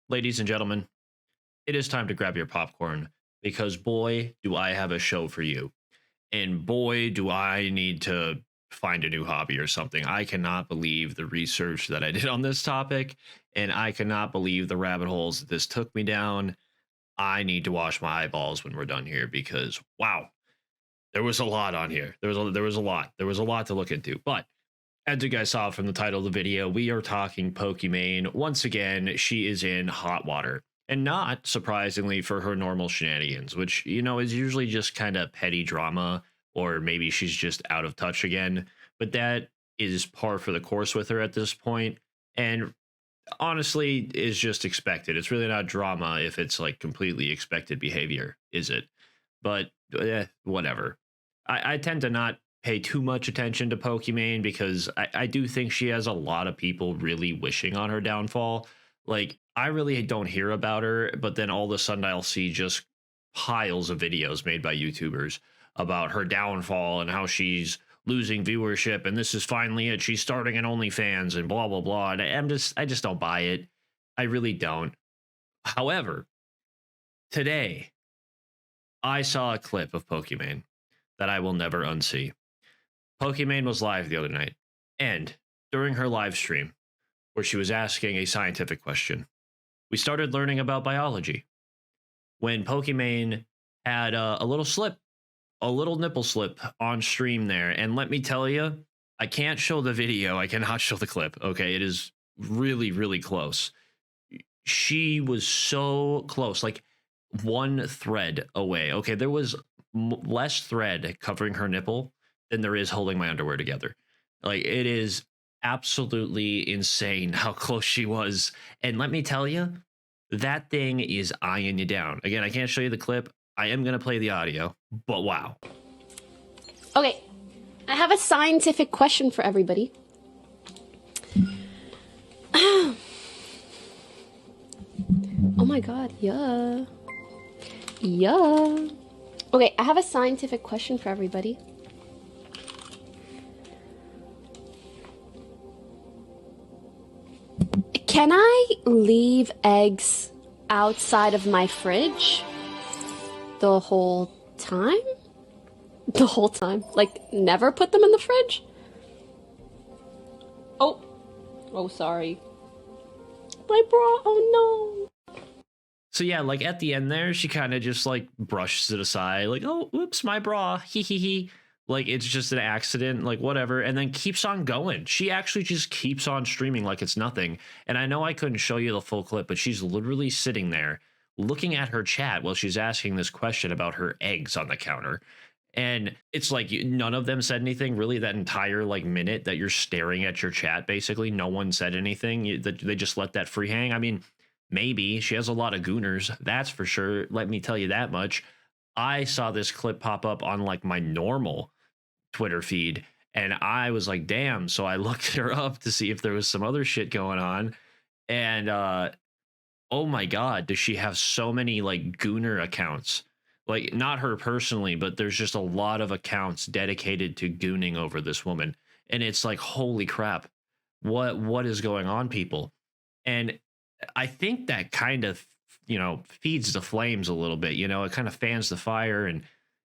Ladies and gentlemen, it is time to grab your popcorn because boy, do I have a show for you. And boy, do I need to find a new hobby or something. I cannot believe the research that I did on this topic, and I cannot believe the rabbit holes that this took me down. I need to wash my eyeballs when we're done here because wow, there was a lot on here. There was a lot to look into. But as you guys saw from the title of the video, we are talking Pokimane. Once again, she is in hot water. And not surprisingly for her normal shenanigans, which, is usually just kind of petty drama, or maybe she's just out of touch again. But that is par for the course with her at this point. And honestly, is just expected. It's really not drama if it's like completely expected behavior, is it? But whatever. I tend to not pay too much attention to Pokimane because I do think she has a lot of people really wishing on her downfall. Like, I really don't hear about her, but then all of a sudden I'll see just piles of videos made by YouTubers about her downfall and how she's losing viewership and this is finally it. She's starting an OnlyFans and blah blah blah. And I just don't buy it. I really don't. However, today I saw a clip of Pokimane that I will never unsee. Pokimane was live the other night, and during her live stream, where she was asking a scientific question, we started learning about biology. When Pokimane had a little slip, a little nipple slip on stream there, and let me tell you, I can't show the video, I cannot show the clip, okay? It is really, really close. She was so close, like one thread away. Okay, there was less thread covering her nipple than there is holding my underwear together. Like, it is absolutely insane how close she was. And let me tell you, that thing is eyeing you down. Again, I can't show you the clip. I am going to play the audio, but wow. Okay, I have a scientific question for everybody. Oh my god, yeah. Yeah. Okay, I have a scientific question for everybody. Can I leave eggs outside of my fridge the whole time? The whole time? Like, never put them in the fridge? Oh, sorry. My bra, oh no. So yeah, like at the end there, she kind of just like brushes it aside, like, oh, oops, my bra, hee hee hee. Like, it's just an accident, like whatever, and then keeps on going. She actually just keeps on streaming like it's nothing. And I know I couldn't show you the full clip, but she's literally sitting there looking at her chat while she's asking this question about her eggs on the counter. And it's like none of them said anything really that entire like minute that you're staring at your chat. Basically, no one said anything. They just let that free hang. I mean, maybe she has a lot of gooners, that's for sure. Let me tell you that much. I saw this clip pop up on like my normal Twitter feed, and I was like, damn. So I looked her up to see if there was some other shit going on. And oh my god, does she have so many like Gooner accounts? Like, not her personally, but there's just a lot of accounts dedicated to gooning over this woman. And it's like, holy crap, what is going on, people? And I think that kind of, feeds the flames a little bit. It kind of fans the fire and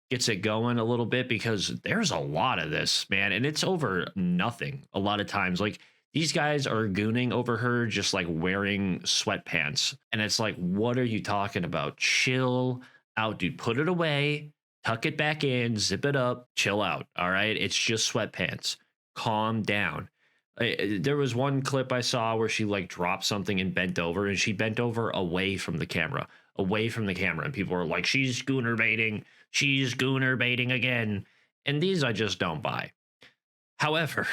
gets it going a little bit, because there's a lot of this, man, and it's over nothing a lot of times. Like, these guys are gooning over her just like wearing sweatpants, and it's like, what are you talking about? Chill out, dude. Put it away, tuck it back in, zip it up, chill out. All right, it's just sweatpants. Calm down. There was one clip I saw where she like dropped something and bent over, and she bent over away from the camera, and people were like, she's gooner baiting again. And these I just don't buy. However,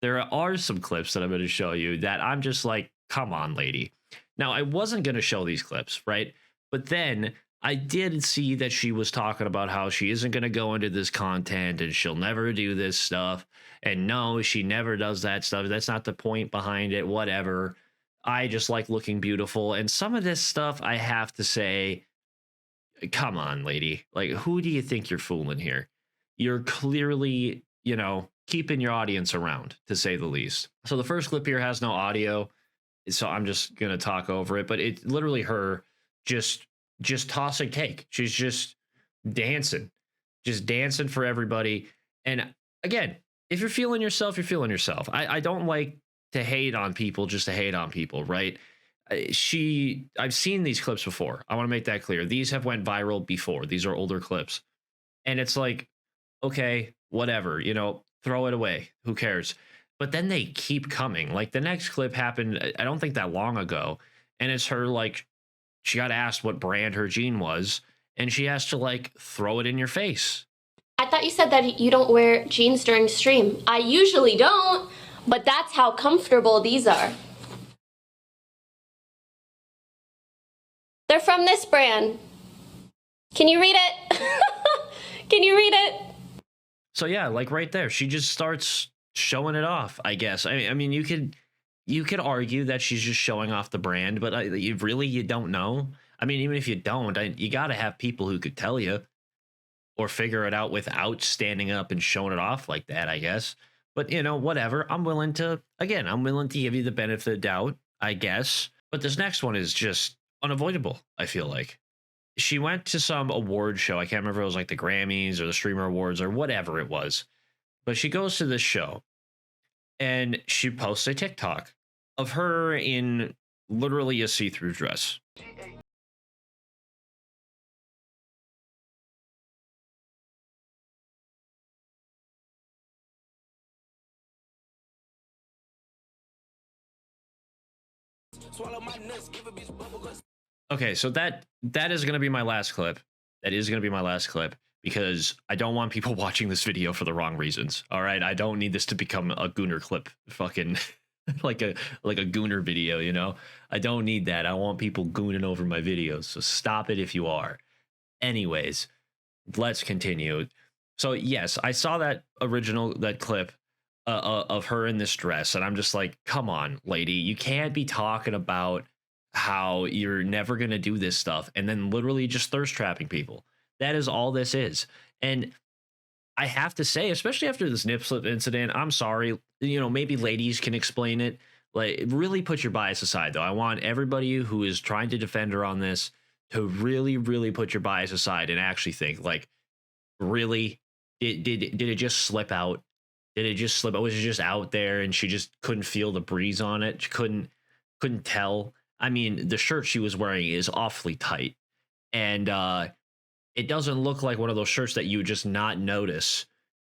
there are some clips that I'm going to show you that I'm just like, come on, lady. Now, I wasn't going to show these clips, right? But then I did see that she was talking about how she isn't going to go into this content and she'll never do this stuff. And no, she never does that stuff. That's not the point behind it, whatever. I just like looking beautiful. And some of this stuff, I have to say, come on, lady. Like, who do you think you're fooling here? You're clearly, keeping your audience around, to say the least. So the first clip here has no audio. so I'm just gonna talk over it. But it's literally her just tossing cake. She's just dancing for everybody. And again, if you're feeling yourself, you're feeling yourself. I don't like to hate on people just to hate on people, right? I've seen these clips before. I want to make that clear. These have went viral before. These are older clips. And it's like, okay, whatever, throw it away. Who cares? But then they keep coming. Like the next clip happened, I don't think that long ago. And it's her like, she got asked what brand her jean was, and she has to like throw it in your face. I thought you said that you don't wear jeans during stream. I usually don't, but that's how comfortable these are. They're from this brand. Can you read it? Can you read it? So yeah, like right there, she just starts showing it off, I guess. I mean, you could argue that she's just showing off the brand, but you don't know. I mean, even if you don't, you got to have people who could tell you or figure it out without standing up and showing it off like that, I guess. But, whatever. I'm willing to give you the benefit of the doubt, I guess. But this next one is just unavoidable, I feel like. She went to some award show. I can't remember if it was like the Grammys or the Streamer Awards or whatever it was. But she goes to this show and she posts a TikTok of her in literally a see-through dress. Okay, so that is going to be my last clip. That is going to be my last clip because I don't want people watching this video for the wrong reasons. All right, I don't need this to become a Gooner clip, fucking like a Gooner video. I don't need that. I want people gooning over my videos. So stop it if you are. Anyways, let's continue. So yes, I saw that clip of her in this dress, and I'm just like, come on, lady, you can't be talking about how you're never going to do this stuff and then literally just thirst trapping people. That is all this is. And I have to say, especially after this nip slip incident, I'm sorry, maybe ladies can explain it. Like, really put your bias aside, though. I want everybody who is trying to defend her on this to really, really put your bias aside and actually think, like, really, did it just slip out? Did it just slip? Was it just out there and she just couldn't feel the breeze on it? She couldn't tell. I mean, the shirt she was wearing is awfully tight, and it doesn't look like one of those shirts that you would just not notice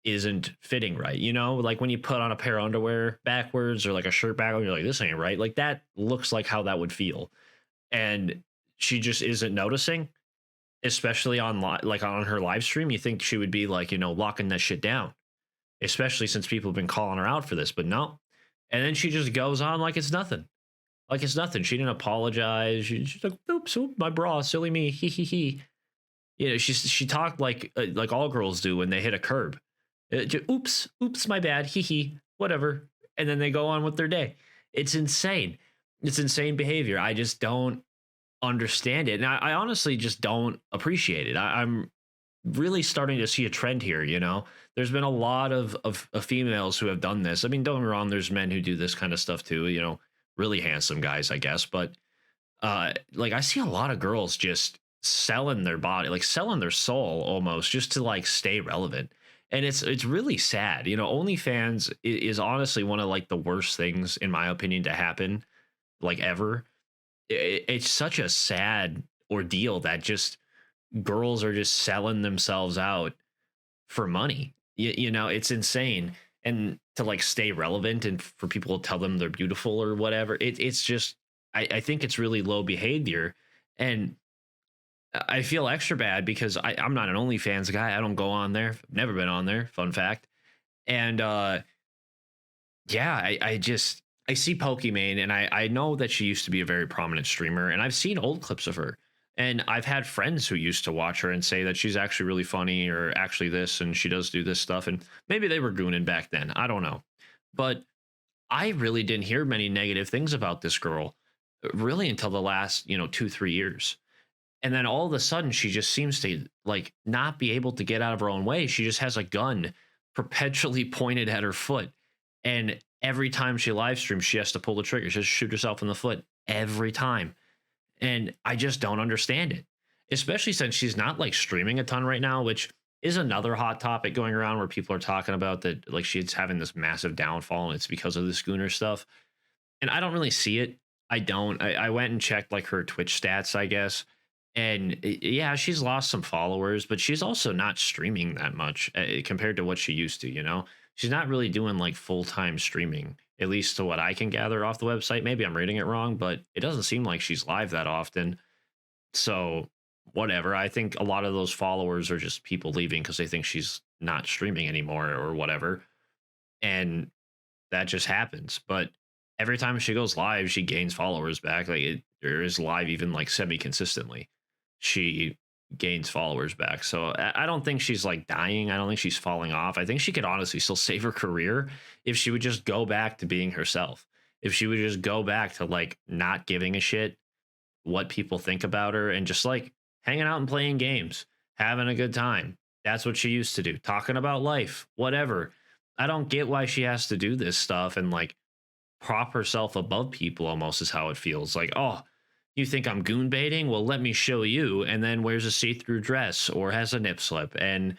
isn't fitting right. Like when you put on a pair of underwear backwards or like a shirt backwards, you're like, this ain't right. Like that looks like how that would feel, and she just isn't noticing. Especially on her live stream, you think she would be like, locking that shit down, especially since people have been calling her out for this, but no. And then she just goes on like it's nothing. Like it's nothing. She didn't apologize. She's like, oops, my bra, silly me, he he he. She talked like all girls do when they hit a curb. Oops, my bad, he he, whatever. And then they go on with their day. It's insane. It's insane behavior. I just don't understand it. And I honestly just don't appreciate it. I'm really starting to see a trend here. There's been a lot of females who have done this. I mean, don't get me wrong, there's men who do this kind of stuff too, really handsome guys, I guess. But like I see a lot of girls just selling their body, like selling their soul almost just to like stay relevant. And it's really sad. OnlyFans is honestly one of like the worst things, in my opinion, to happen like ever. It's such a sad ordeal that just girls are just selling themselves out for money. It's insane. And to like stay relevant and for people to tell them they're beautiful or whatever, it's just, I think it's really low behavior. And I feel extra bad because I'm not an OnlyFans guy. I don't go on there. I've never been on there. Fun fact. And yeah, I see Pokimane, and I know that she used to be a very prominent streamer, and I've seen old clips of her. And I've had friends who used to watch her and say that she's actually really funny, or actually this, and she does do this stuff. And maybe they were gooning back then. I don't know. But I really didn't hear many negative things about this girl really until the last, 2-3 years. And then all of a sudden, she just seems to like not be able to get out of her own way. She just has a gun perpetually pointed at her foot. And every time she live streams, she has to pull the trigger. She has to shoot herself in the foot every time. And I just don't understand it, especially since she's not like streaming a ton right now, which is another hot topic going around where people are talking about that, like she's having this massive downfall and it's because of this Gooner stuff. And I don't really see it. I don't. I went and checked like her Twitch stats, I guess. And yeah, she's lost some followers, but she's also not streaming that much compared to what she used to, you know? She's not really doing like full-time streaming, at least to what I can gather off the website. Maybe I'm reading it wrong, but it doesn't seem like she's live that often. So whatever. I think a lot of those followers are just people leaving because they think she's not streaming anymore or whatever. And that just happens. But every time she goes live, she gains followers back. Like there is live even like semi-consistently. She gains followers back. So I don't think she's like dying. I don't think she's falling off. I think she could honestly still save her career if she would just go back to being herself. If she would just go back to like not giving a shit what people think about her and just like hanging out and playing games, having a good time. That's what she used to do. Talking about life, whatever. I don't get why she has to do this stuff and like prop herself above people almost is how it feels. Like, oh, you think I'm goon baiting? Well, let me show you. And then wears a see-through dress or has a nip slip and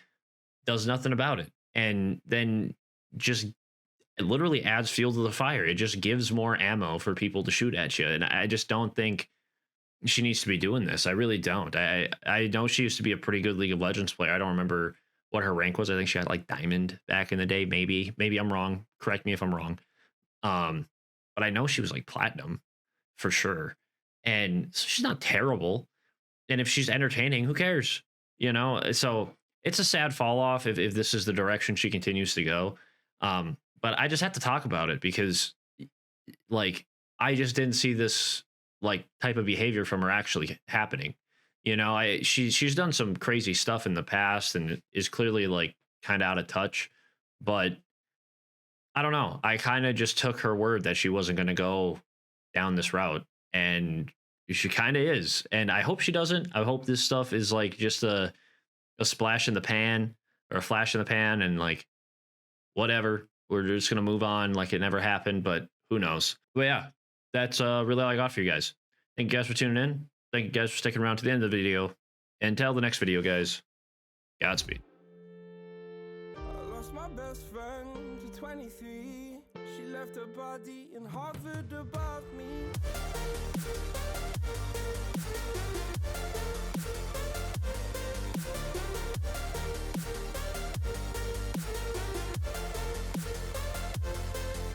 does nothing about it. And then just it literally adds fuel to the fire. It just gives more ammo for people to shoot at you. And I just don't think she needs to be doing this. I really don't. I know she used to be a pretty good League of Legends player. I don't remember what her rank was. I think she had like diamond back in the day. Maybe I'm wrong. Correct me if I'm wrong. But I know she was like platinum for sure. And so she's not terrible. And if she's entertaining, who cares? You know, so it's a sad fall off if this is the direction she continues to go. But I just have to talk about it because like I just didn't see this like type of behavior from her actually happening. You know, she's done some crazy stuff in the past and is clearly like kind of out of touch, but I don't know. I kind of just took her word that she wasn't going to go down this route, and she kind of is. And I hope she doesn't. I hope this stuff is like just a splash in the pan or a flash in the pan and like whatever. We're just going to move on like it never happened, but who knows? But yeah, that's really all I got for you guys. Thank you guys for tuning in. Thank you guys for sticking around to the end of the video. Until the next video, guys, Godspeed. I lost my best friend to 23. She left her body in Harvard above me.